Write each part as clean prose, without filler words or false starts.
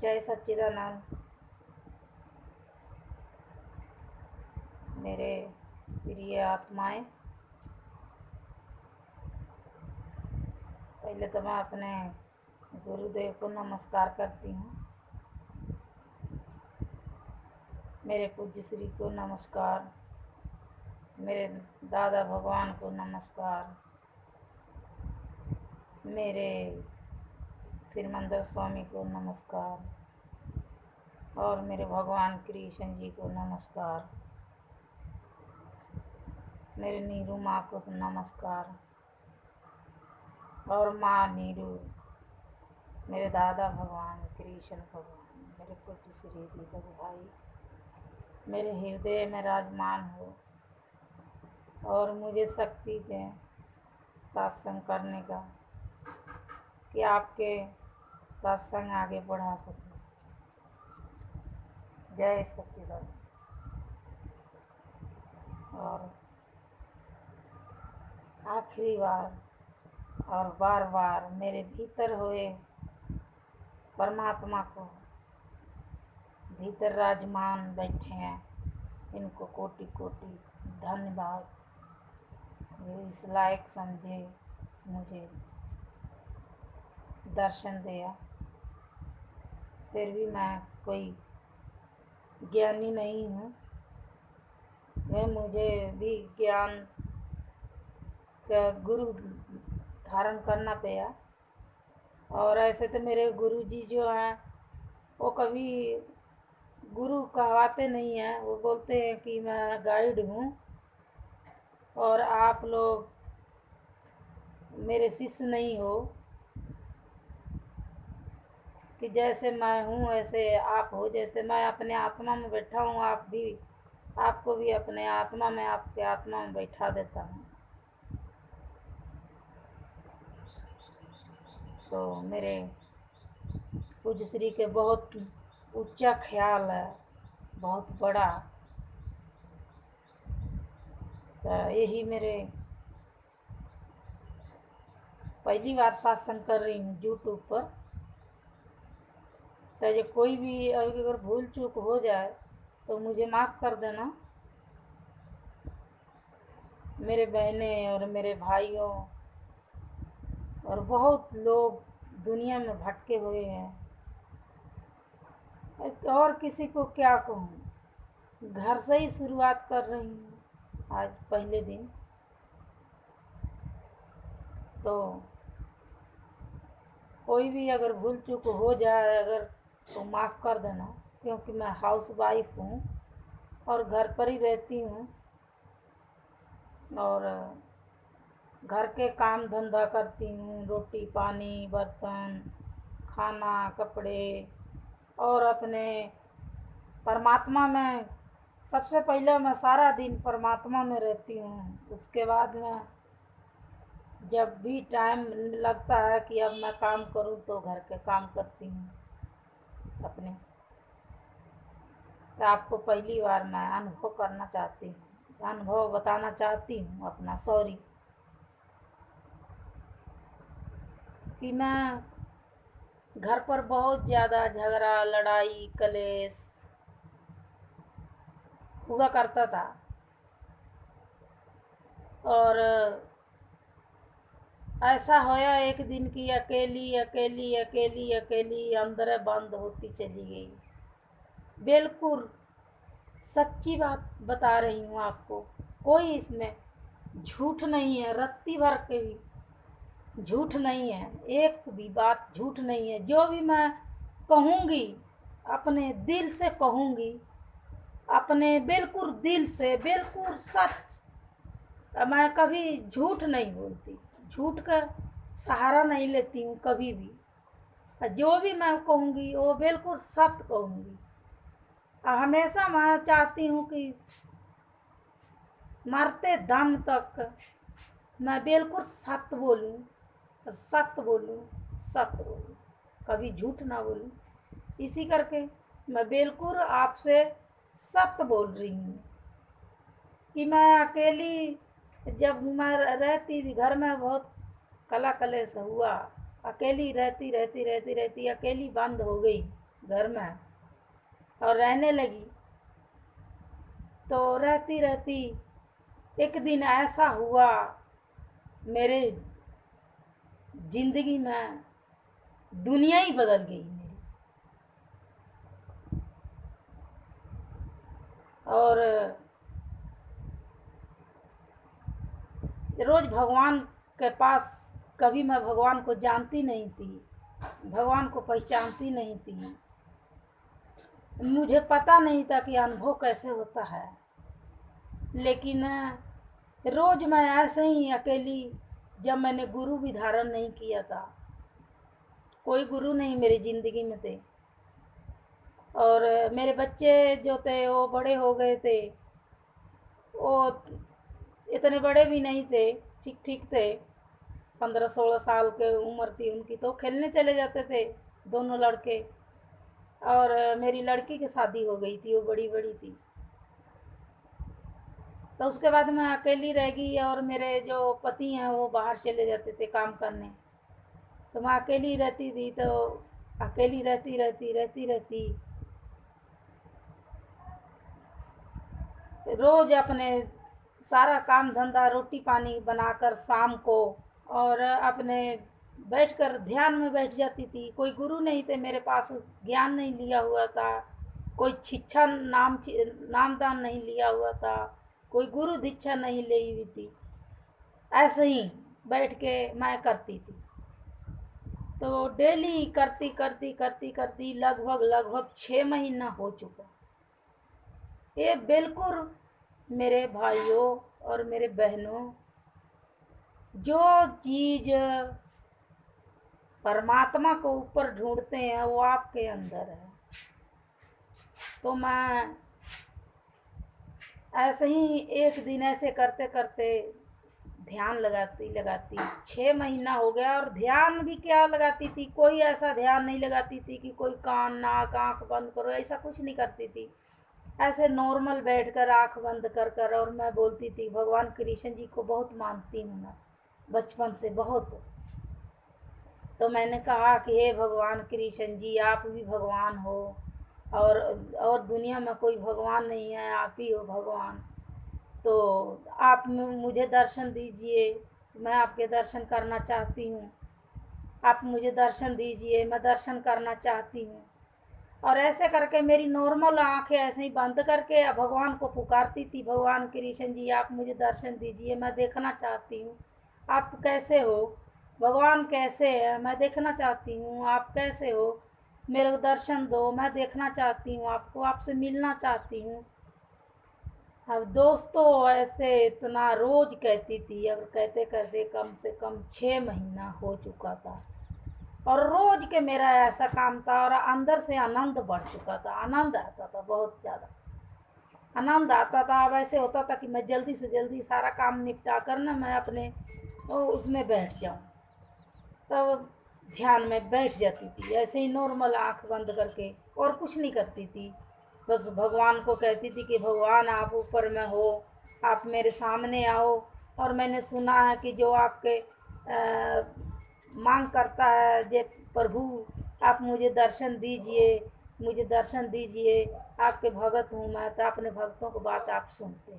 जय सच्चिदानंद। मेरे प्रिय आत्माएं, पहले तो मैं अपने गुरुदेव को नमस्कार करती हूँ। मेरे पूज्य श्री को नमस्कार, मेरे दादा भगवान को नमस्कार, मेरे सिरमंदर स्वामी को नमस्कार और मेरे भगवान कृष्ण जी को नमस्कार, मेरे नीरू माँ को नमस्कार और माँ नीरू, मेरे दादा भगवान कृष्ण भगवान, मेरे पूज्य श्री दीपक भाई, मेरे हृदय में राजमान हो और मुझे शक्ति दें सत्संग करने का, कि आपके सत्संग आगे बढ़ा सके। जय सच्चिदानंद। और आखिरी बार और बार बार मेरे भीतर हुए परमात्मा को, भीतर राजमान बैठे हैं, इनको कोटि कोटि धन्यवाद। ये इस लायक समझे मुझे दर्शन दिया। फिर भी मैं कोई ज्ञानी नहीं हूँ, मैं मुझे भी ज्ञान का गुरु धारण करना पड़ा। और ऐसे तो मेरे गुरु जी जो हैं वो कभी गुरु कहवाते नहीं हैं, वो बोलते हैं कि मैं गाइड हूँ और आप लोग मेरे शिष्य नहीं हो, कि जैसे मैं हूँ ऐसे आप हो। जैसे मैं अपने आत्मा में बैठा हूँ, आप भी, आपको भी अपने आत्मा में, आपके आत्मा में बैठा देता हूँ। तो मेरे पूज्य श्री के बहुत ऊंचा ख्याल है, बहुत बड़ा। तो यही मेरे पहली बार सत्संग कर रही हूँ यूट्यूब पर। तो ये कोई भी अगर भूल चूक हो जाए तो मुझे माफ़ कर देना। मेरे बहनें और मेरे भाइयों और बहुत लोग दुनिया में भटके हुए हैं, और किसी को क्या कहूँ। घर से ही शुरुआत कर रही हूँ आज पहले दिन। तो कोई भी अगर भूल चूक हो जाए अगर, तो माफ़ कर देना, क्योंकि मैं हाउस वाइफ हूँ और घर पर ही रहती हूँ और घर के काम धंधा करती हूँ, रोटी पानी, बर्तन, खाना, कपड़े, और अपने परमात्मा में सबसे पहले मैं सारा दिन परमात्मा में रहती हूँ। उसके बाद में जब भी टाइम लगता है कि अब मैं काम करूँ तो घर के काम करती हूँ अपने। तो आपको पहली बार मैं अनुभव करना चाहती हूँ, अनुभव बताना चाहती हूँ अपना। सॉरी कि मैं घर पर बहुत ज़्यादा झगड़ा, लड़ाई, कलेश हुआ करता था और ऐसा होया एक दिन की अकेली अकेली अकेली अकेली अंदर बंद होती चली गई। बिल्कुल सच्ची बात बता रही हूँ आपको, कोई इसमें झूठ नहीं है, रत्ती भर के भी झूठ नहीं है, एक भी बात झूठ नहीं है। जो भी मैं कहूँगी अपने दिल से कहूँगी, अपने बिल्कुल दिल से, बिल्कुल सच। मैं कभी झूठ नहीं बोलती, झूठ का सहारा नहीं लेती हूँ कभी भी। जो भी मैं कहूँगी वो बिल्कुल सत्य कहूँगी। हमेशा मैं चाहती हूँ कि मरते दम तक मैं बिल्कुल सत्य बोलूँ, सत्य बोलूँ, सत्य बोलूँ, कभी झूठ ना बोलूँ। इसी करके मैं बिल्कुल आपसे सत्य बोल रही हूँ कि मैं अकेली जब मैं रहती थी घर में, बहुत कला कलेश हुआ, अकेली रहती रहती रहती रहती अकेली बंद हो गई। घर में और रहने लगी। तो रहती रहती एक दिन ऐसा हुआ मेरे जिंदगी में, दुनिया ही बदल गई मेरी। और रोज भगवान के पास, कभी मैं भगवान को जानती नहीं थी, भगवान को पहचानती नहीं थी, मुझे पता नहीं था कि अनुभव कैसे होता है। लेकिन रोज मैं ऐसे ही अकेली, जब मैंने गुरु भी धारण नहीं किया था, कोई गुरु नहीं मेरी जिंदगी में थे, और मेरे बच्चे जो थे वो बड़े हो गए थे, वो इतने बड़े भी नहीं थे, ठीक ठीक थे, 15-16 साल के उम्र थी उनकी, तो खेलने चले जाते थे दोनों लड़के। और मेरी लड़की की शादी हो गई थी, वो बड़ी बड़ी थी। तो उसके बाद मैं अकेली रह गई, और मेरे जो पति हैं वो बाहर चले जाते थे काम करने, तो मैं अकेली रहती थी। तो अकेली रहती रहती रहती रहती रोज अपने सारा काम धंधा रोटी पानी बनाकर शाम को, और अपने बैठकर ध्यान में बैठ जाती थी। कोई गुरु नहीं थे मेरे पास, ज्ञान नहीं लिया हुआ था, कोई शिक्षा नामदान नहीं लिया हुआ था, कोई गुरु दीक्षा नहीं ली हुई थी। ऐसे ही बैठ के मैं करती थी। तो डेली करती करती करती करती लगभग लगभग 6 महीना हो चुका। ये बिल्कुल मेरे भाइयों और मेरे बहनों, जो चीज परमात्मा को ऊपर ढूंढते हैं वो आपके अंदर है। तो मैं ऐसे ही एक दिन ऐसे करते करते ध्यान लगाती लगाती 6 महीना हो गया। और ध्यान भी क्या लगाती थी, कोई ऐसा ध्यान नहीं लगाती थी कि कोई कान नाक आंख बंद करो, ऐसा कुछ नहीं करती थी। ऐसे नॉर्मल बैठकर आंख बंद कर कर, और मैं बोलती थी भगवान कृष्ण जी को बहुत मानती हूँ मैं बचपन से बहुत। तो मैंने कहा कि हे भगवान कृष्ण जी, आप भी भगवान हो, और दुनिया में कोई भगवान नहीं है, आप ही हो भगवान। तो आप मुझे दर्शन दीजिए, मैं आपके दर्शन करना चाहती हूँ, आप मुझे दर्शन दीजिए, मैं दर्शन करना चाहती हूँ। और ऐसे करके मेरी नॉर्मल आंखें ऐसे ही बंद करके भगवान को पुकारती थी, भगवान कृष्ण जी आप मुझे दर्शन दीजिए, मैं देखना चाहती हूँ आप कैसे हो, भगवान कैसे है, मैं देखना चाहती हूँ आप कैसे हो, मेरे को दर्शन दो, मैं देखना चाहती हूँ आपको, आपसे मिलना चाहती हूँ। अब दोस्तों ऐसे इतना रोज कहती थी, अब कहते कहते कम से कम 6 महीना हो चुका था। और रोज के मेरा ऐसा काम था, और अंदर से आनंद बढ़ चुका था, आनंद आता था, बहुत ज़्यादा आनंद आता था। अब ऐसे होता था कि मैं जल्दी से जल्दी सारा काम निपटा कर ना मैं अपने उसमें बैठ जाऊं। तब ध्यान में बैठ जाती थी, ऐसे ही नॉर्मल आंख बंद करके, और कुछ नहीं करती थी। बस भगवान को कहती थी कि भगवान आप ऊपर में हो, आप मेरे सामने आओ। और मैंने सुना है कि जो आपके मांग करता है जे प्रभु, आप मुझे दर्शन दीजिए, मुझे दर्शन दीजिए, आपके भगत हूँ मैं। तो अपने भक्तों की बात आप सुनते।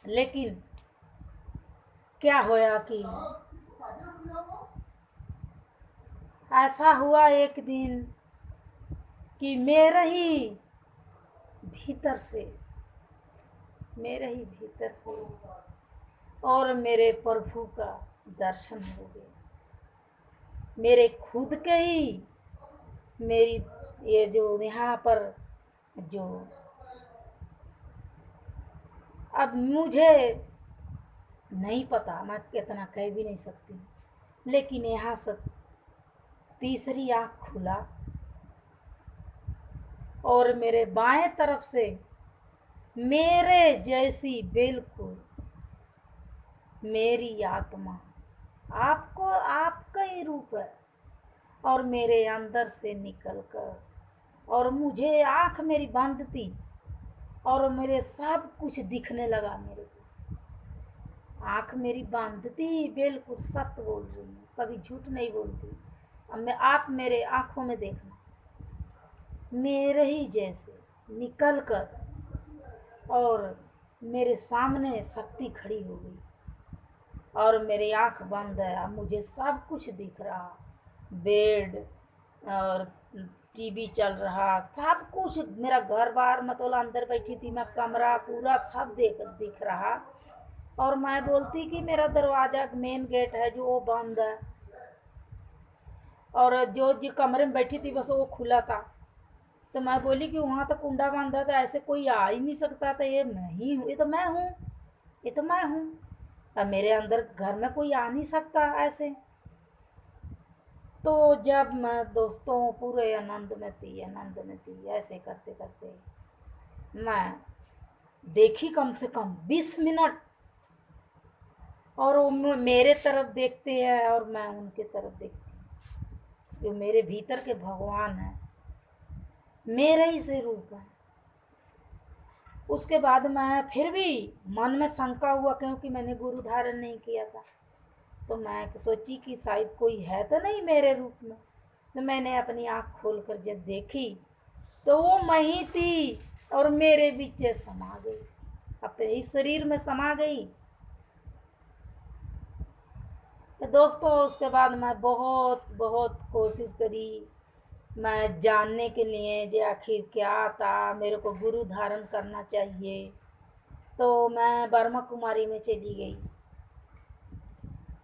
लेकिन क्या होया कि ऐसा हुआ एक दिन कि भीतर से मेरे ही भीतर से और मेरे प्रभु का दर्शन हो गया। मेरे खुद के ही, मेरी ये जो यहाँ पर जो, अब मुझे नहीं पता, मैं कितना कह भी नहीं सकती, लेकिन यहाँ से तीसरी आँख खुला, और मेरे बाएं तरफ से मेरे जैसी बिल्कुल मेरी आत्मा, आपको आपका ही रूप है, और मेरे अंदर से निकलकर, और मुझे आँख मेरी बंद थी और मेरे सब कुछ दिखने लगा। मेरे को आँख मेरी बंद थी, बिल्कुल सत्य बोल रही हूँ, कभी झूठ नहीं बोलती। अब मैं आप मेरे आँखों में देखना, मेरे ही जैसे निकल कर और मेरे सामने शक्ति खड़ी हो गई और मेरी आंख बंद है। अब मुझे सब कुछ दिख रहा, बेड और टीवी चल रहा, सब कुछ मेरा घर बार, मतलब अंदर बैठी थी मैं, कमरा पूरा सब दिख रहा। और मैं बोलती कि मेरा दरवाजा मेन गेट है जो वो बंद है, और जो जो कमरे में बैठी थी बस वो खुला था। तो मैं बोली कि वहाँ तो कुंडा बांधा था, ऐसे कोई आ ही नहीं सकता था, ये मैं ही हूँ, ये तो मैं हूँ, ये तो मैं हूँ। अब मेरे अंदर घर में कोई आ नहीं सकता ऐसे। तो जब मैं दोस्तों पूरे आनंद में थी, ऐसे करते करते मैं देखी कम से कम 20 मिनट, और वो मेरे तरफ देखते हैं और मैं उनके तरफ देखती हूँ। जो मेरे भीतर के भगवान हैं, मेरे ही से रूप है। उसके बाद मैं फिर भी मन में शंका हुआ, क्योंकि मैंने गुरु धारण नहीं किया था। तो मैं सोची कि शायद कोई है तो नहीं मेरे रूप में। तो मैंने अपनी आँख खोलकर जब देखी तो वो मैं ही थी और मेरे बीच समा गई, अपने इस शरीर में समा गई। तो दोस्तों उसके बाद मैं बहुत बहुत कोशिश करी मैं जानने के लिए जो आखिर क्या था, मेरे को गुरु धारण करना चाहिए। तो मैं ब्रह्मा कुमारी में चली गई।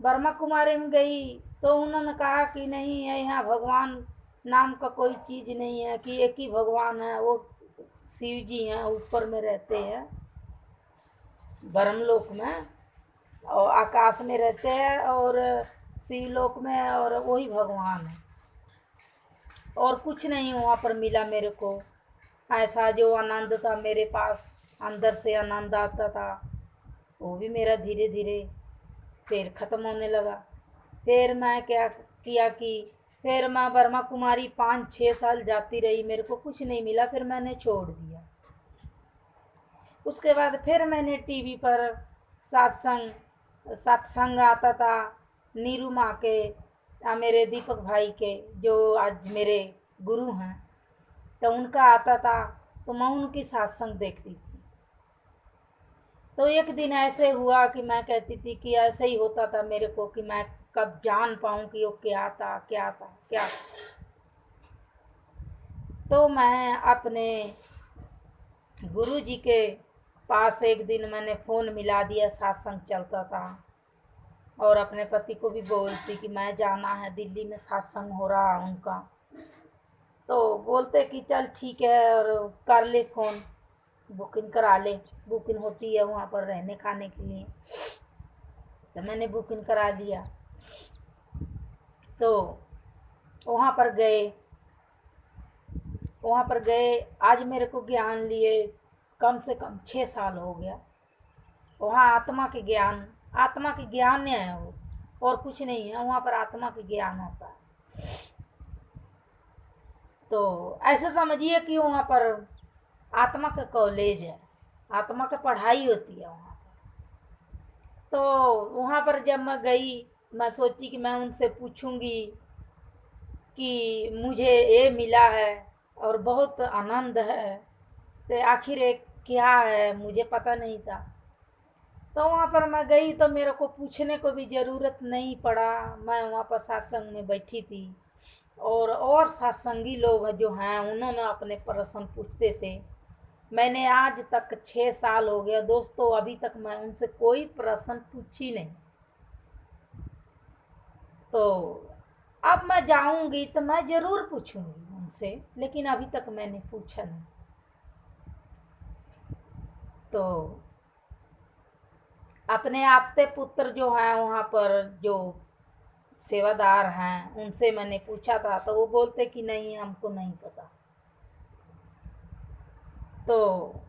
ब्रह्मा कुमारी में गई तो उन्होंने कहा कि नहीं है, यहाँ भगवान नाम का कोई चीज़ नहीं है, कि एक ही भगवान है, वो शिव जी हैं, ऊपर में रहते हैं ब्रह्मलोक में, और आकाश में रहते हैं, और शिवलोक में, और वही भगवान है, और कुछ नहीं वहाँ पर मिला मेरे को। ऐसा जो आनंद था मेरे पास, अंदर से आनंद आता था, वो भी मेरा धीरे धीरे फिर ख़त्म होने लगा। फिर मैं क्या किया कि फिर मैं ब्रह्मा कुमारी 5-6 साल जाती रही, मेरे को कुछ नहीं मिला, फिर मैंने छोड़ दिया। उसके बाद फिर मैंने टीवी पर सत्संग सत्संग आता था नीरू माँ के, मेरे दीपक भाई के, जो आज मेरे गुरु हैं, तो उनका आता था, तो मैं उनकी सत्संग देखती थी। तो एक दिन ऐसे हुआ कि मैं कहती थी कि ऐसे ही होता था मेरे को, कि मैं कब जान पाऊँ कि वो क्या था क्या था क्या था। तो मैं अपने गुरु जी के पास एक दिन मैंने फ़ोन मिला दिया, सत्संग चलता था, और अपने पति को भी बोलती कि मैं जाना है, दिल्ली में सत्संग हो रहा उनका। तो बोलते कि चल ठीक है, और कर ले फ़ोन, बुकिंग करा ले, बुकिंग होती है वहाँ पर रहने खाने के लिए। तो मैंने बुकिंग करा लिया। तो वहाँ पर गए, आज मेरे को ज्ञान लिए कम से कम 6 साल हो गया। वहाँ आत्मा के ज्ञान है वो, और कुछ नहीं है, वहाँ पर आत्मा के ज्ञान होता है। तो ऐसे समझिए कि वहाँ पर आत्मा का कॉलेज है, आत्मा का पढ़ाई होती है वहाँ पर। तो वहाँ पर जब मैं गई, मैं सोची कि मैं उनसे पूछूंगी कि मुझे ये मिला है और बहुत आनंद है, तो आखिर एक क्या है, मुझे पता नहीं था। तो वहाँ पर मैं गई तो मेरे को पूछने को भी ज़रूरत नहीं पड़ा, मैं वहाँ पर सत्संग में बैठी थी, और सत्संगी लोग जो हैं उन्होंने अपने प्रश्न पूछते थे। मैंने आज तक 6 साल हो गया दोस्तों, अभी तक मैं उनसे कोई प्रश्न पूछी नहीं। तो अब मैं जाऊंगी तो मैं ज़रूर पूछूंगी उनसे, लेकिन अभी तक मैंने पूछा नहीं। तो अपने आपते पुत्र जो हैं वहाँ पर, जो सेवादार हैं, उनसे मैंने पूछा था, तो वो बोलते कि नहीं हमको नहीं पता। तो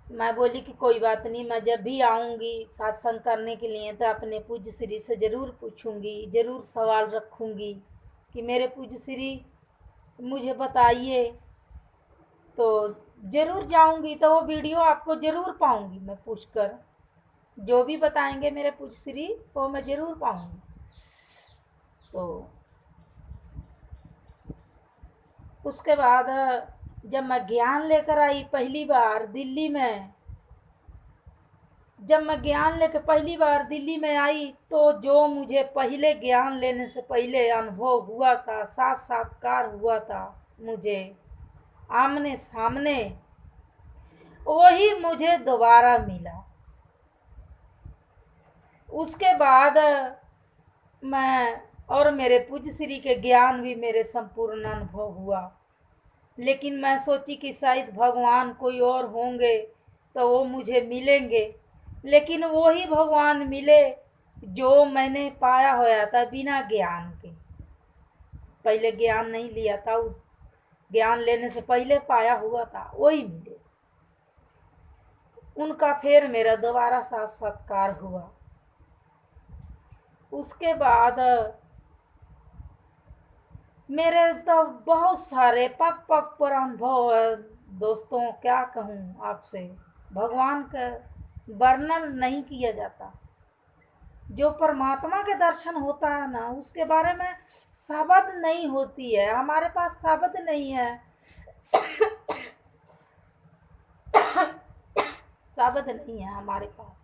मैं बोली कि कोई बात नहीं, मैं जब भी आऊँगी सत्संग करने के लिए तो अपने पूज्य श्री से ज़रूर पूछूंगी, ज़रूर सवाल रखूंगी कि मेरे पूज्य श्री मुझे बताइए। तो ज़रूर जाऊंगी तो वो वीडियो आपको ज़रूर पाऊंगी, मैं पूछकर जो भी बताएंगे मेरे पूज्य श्री वो मैं ज़रूर पाऊंगी। तो उसके बाद जब मैं ज्ञान लेकर आई पहली बार दिल्ली में, जब मैं ज्ञान लेकर पहली बार दिल्ली में आई, तो जो मुझे पहले ज्ञान लेने से पहले अनुभव हुआ था, साक्षात्कार हुआ था मुझे आमने सामने, वही मुझे दोबारा मिला। उसके बाद मैं और मेरे पूज्य श्री के ज्ञान भी मेरे संपूर्ण अनुभव हुआ। लेकिन मैं सोची कि शायद भगवान कोई और होंगे तो वो मुझे मिलेंगे, लेकिन वो ही भगवान मिले जो मैंने पाया होया था बिना ज्ञान के। पहले ज्ञान नहीं लिया था, उस ज्ञान लेने से पहले पाया हुआ था, वही मिले। उनका फिर मेरा दोबारा साक्षात्कार हुआ। उसके बाद मेरे तो बहुत सारे पग पग पर अनुभव है दोस्तों, क्या कहूँ आपसे। भगवान का वर्णन नहीं किया जाता। जो परमात्मा के दर्शन होता है ना, उसके बारे में शब्द नहीं होती है, हमारे पास शब्द नहीं है। शब्द नहीं है हमारे पास।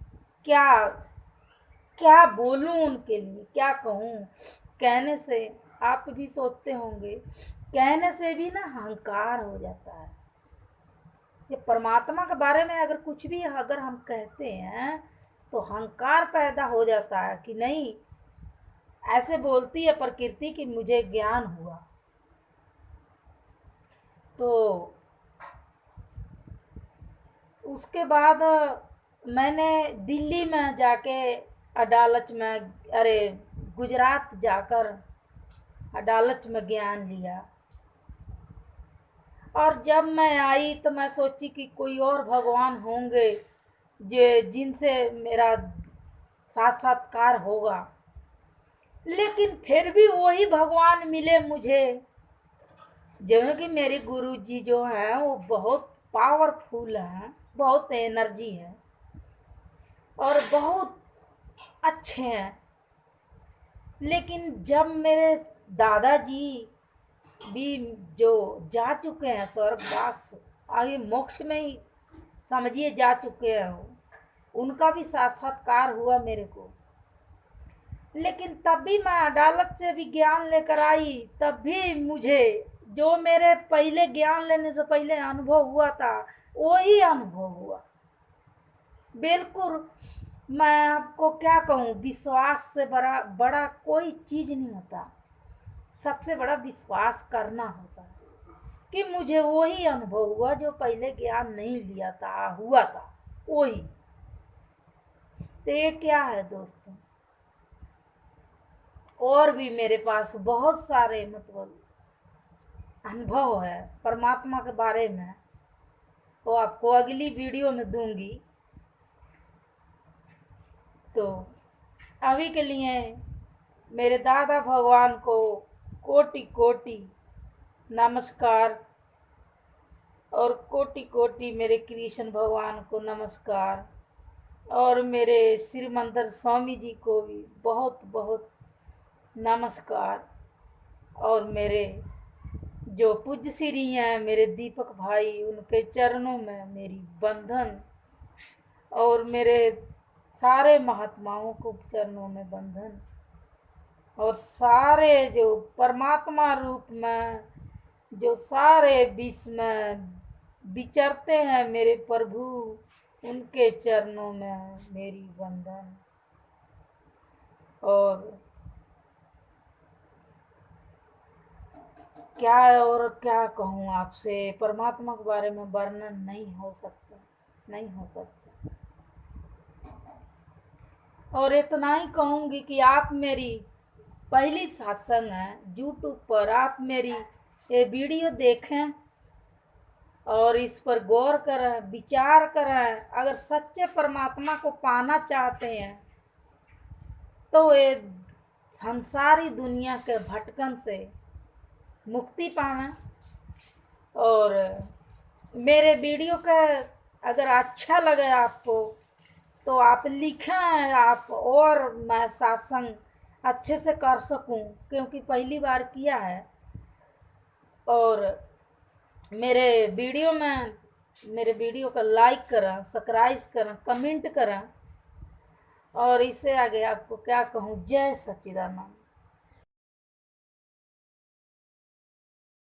क्या क्या बोलूं उनके लिए, क्या कहूँ। कहने से आप भी सोचते होंगे, कहने से भी ना अहंकार हो जाता है। ये परमात्मा के बारे में अगर कुछ भी अगर हम कहते हैं तो अहंकार पैदा हो जाता है कि नहीं, ऐसे बोलती है प्रकृति कि मुझे ज्ञान हुआ। तो उसके बाद मैंने दिल्ली में जाके अदालत में, अरे गुजरात जाकर अदालत में ज्ञान लिया। और जब मैं आई तो मैं सोची कि कोई और भगवान होंगे जिनसे मेरा साक्षात्कार होगा, लेकिन फिर भी वही भगवान मिले मुझे। जो कि मेरे गुरु जी जो हैं वो बहुत पावरफुल हैं, बहुत एनर्जी है और बहुत अच्छे हैं। लेकिन जब मेरे दादाजी भी जो जा चुके हैं स्वर्गवास, आगे मोक्ष में ही समझिए जा चुके हैं, उनका भी साक्षात्कार हुआ मेरे को। लेकिन तब भी मैं अदालत से भी ज्ञान लेकर आई, तब भी मुझे जो मेरे पहले ज्ञान लेने से पहले अनुभव हुआ था वही अनुभव हुआ। बिल्कुल, मैं आपको क्या कहूँ, विश्वास से बड़ा बड़ा कोई चीज नहीं होता। सबसे बड़ा विश्वास करना होता है कि मुझे वही अनुभव हुआ जो पहले ज्ञान नहीं लिया था, हुआ था वही। तो ये क्या है दोस्तों, और भी मेरे पास बहुत सारे मतलब अनुभव है परमात्मा के बारे में, वो आपको अगली वीडियो में दूंगी। तो अभी के लिए मेरे दादा भगवान को कोटि कोटि नमस्कार, और कोटि कोटि मेरे कृष्ण भगवान को नमस्कार, और मेरे श्रीमंदिर स्वामी जी को भी बहुत बहुत नमस्कार, और मेरे जो पूज्य श्री हैं मेरे दीपक भाई, उनके चरणों में मेरी बंधन, और मेरे सारे महात्माओं को चरणों में बंधन, और सारे जो परमात्मा रूप में जो सारे विश्व में विचरते हैं मेरे प्रभु, उनके चरणों में मेरी वंदन। और क्या कहूँ आपसे, परमात्मा के बारे में वर्णन नहीं हो सकता, नहीं हो सकता। और इतना ही कहूँगी कि आप मेरी पहली सत्संग है यूट्यूब पर, आप मेरी ये वीडियो देखें और इस पर गौर करें, विचार करें। अगर सच्चे परमात्मा को पाना चाहते हैं तो ये संसारी दुनिया के भटकन से मुक्ति पाना। और मेरे वीडियो का अगर अच्छा लगे आपको तो आप लिखें, आप, और मैं सत्संग अच्छे से कर सकूं, क्योंकि पहली बार किया है। और मेरे वीडियो को लाइक करें, सब्सक्राइब करें, कमेंट करें। और इससे आगे आपको क्या कहूँ, जय सच्चिदानंद।